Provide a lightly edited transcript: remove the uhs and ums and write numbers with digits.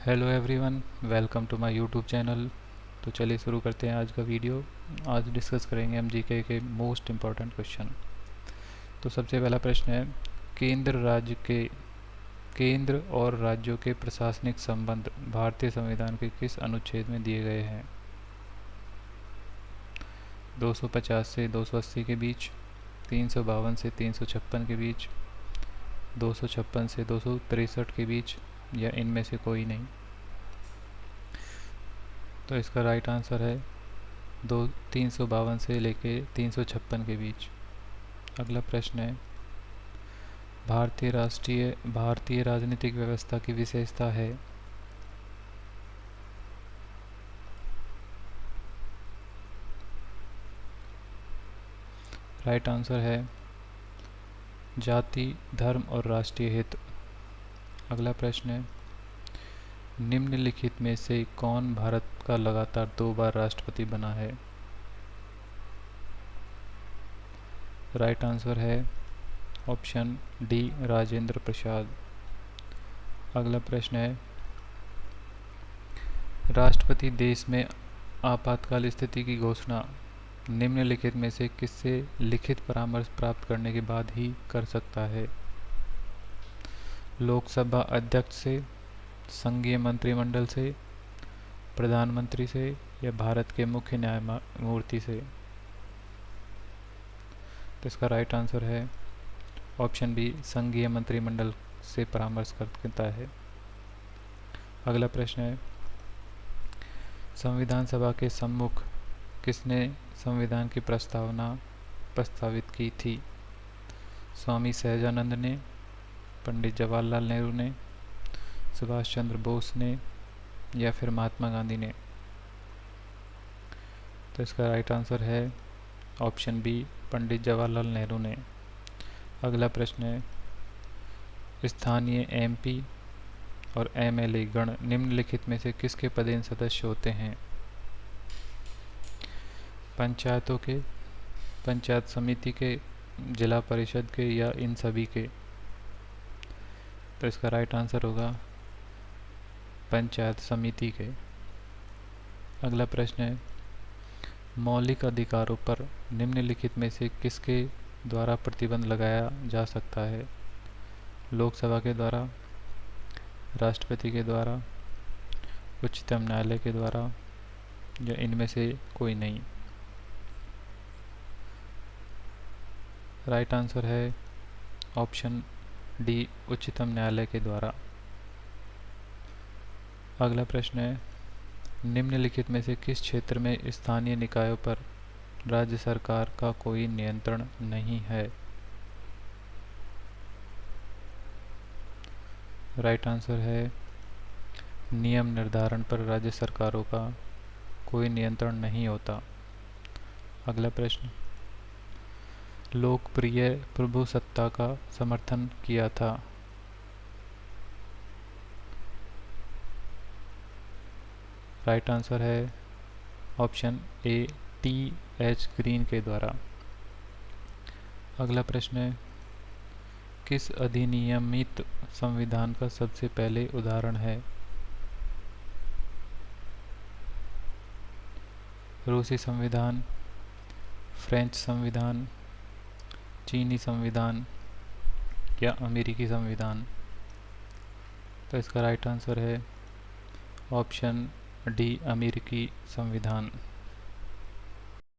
Hello everyone, welcome to my YouTube channel. तो चलिए शुरू करते हैं आज का वीडियो। आज डिस्कस करेंगे हम जीके के मोस्ट इम्पॉर्टेंट क्वेश्चन। तो सबसे पहला प्रश्न है, केंद्र राज्य के केंद्र और राज्यों के प्रशासनिक संबंध भारतीय संविधान के किस अनुच्छेद में दिए गए हैं? 250 से 280 के बीच, 352 से 356 के बीच, 256 से 263 के बीच, या इनमें से कोई नहीं। तो इसका राइट आंसर है 352 से लेके 356 के बीच। अगला प्रश्न है, भारतीय राजनीतिक व्यवस्था की विशेषता है? राइट आंसर है जाति, धर्म और राष्ट्रीय हित। अगला प्रश्न है, निम्नलिखित में से कौन भारत का लगातार 2 बार राष्ट्रपति बना है? राइट आंसर है ऑप्शन डी, राजेंद्र प्रसाद। अगला प्रश्न है, राष्ट्रपति देश में आपातकाल स्थिति की घोषणा निम्नलिखित में से किससे लिखित परामर्श प्राप्त करने के बाद ही कर सकता है? लोकसभा अध्यक्ष से, संघीय मंत्रिमंडल से, प्रधानमंत्री से, या भारत के मुख्य न्यायमूर्ति से? तो इसका राइट आंसर है ऑप्शन बी, संघीय मंत्रिमंडल से परामर्श करता है। अगला प्रश्न है, संविधान सभा के सम्मुख किसने संविधान की प्रस्तावना प्रस्तावित की थी? स्वामी सहजानंद ने, पंडित जवाहरलाल नेहरू ने, सुभाष चंद्र बोस ने, या फिर महात्मा गांधी ने? तो इसका राइट आंसर है ऑप्शन बी, पंडित जवाहरलाल नेहरू ने। अगला प्रश्न है, स्थानीय एमपी और एमएलए गण निम्नलिखित में से किसके पदेन सदस्य होते हैं? पंचायतों के, पंचायत समिति के, जिला परिषद के, या इन सभी के? तो इसका राइट आंसर होगा पंचायत समिति के। अगला प्रश्न है, मौलिक अधिकारों पर निम्नलिखित में से किसके द्वारा प्रतिबंध लगाया जा सकता है? लोकसभा के द्वारा, राष्ट्रपति के द्वारा, उच्चतम न्यायालय के द्वारा, या इनमें से कोई नहीं? राइट आंसर है ऑप्शन डी, उच्चतम न्यायालय के द्वारा। अगला प्रश्न है, निम्नलिखित में से किस क्षेत्र में स्थानीय निकायों पर राज्य सरकार का कोई नियंत्रण नहीं है? राइट आंसर है नियम निर्धारण पर राज्य सरकारों का कोई नियंत्रण नहीं होता। अगला प्रश्न, लोकप्रिय प्रभुसत्ता का समर्थन किया था? राइट आंसर है option A, T H green के द्वारा। अगला प्रश्न है, किस अधिनियमित संविधान का सबसे पहले उदाहरण है? रूसी संविधान, फ्रेंच संविधान, चीनी संविधान, या अमेरिकी संविधान? तो इसका राइट आंसर है ऑप्शन डी, अमेरिकी संविधान।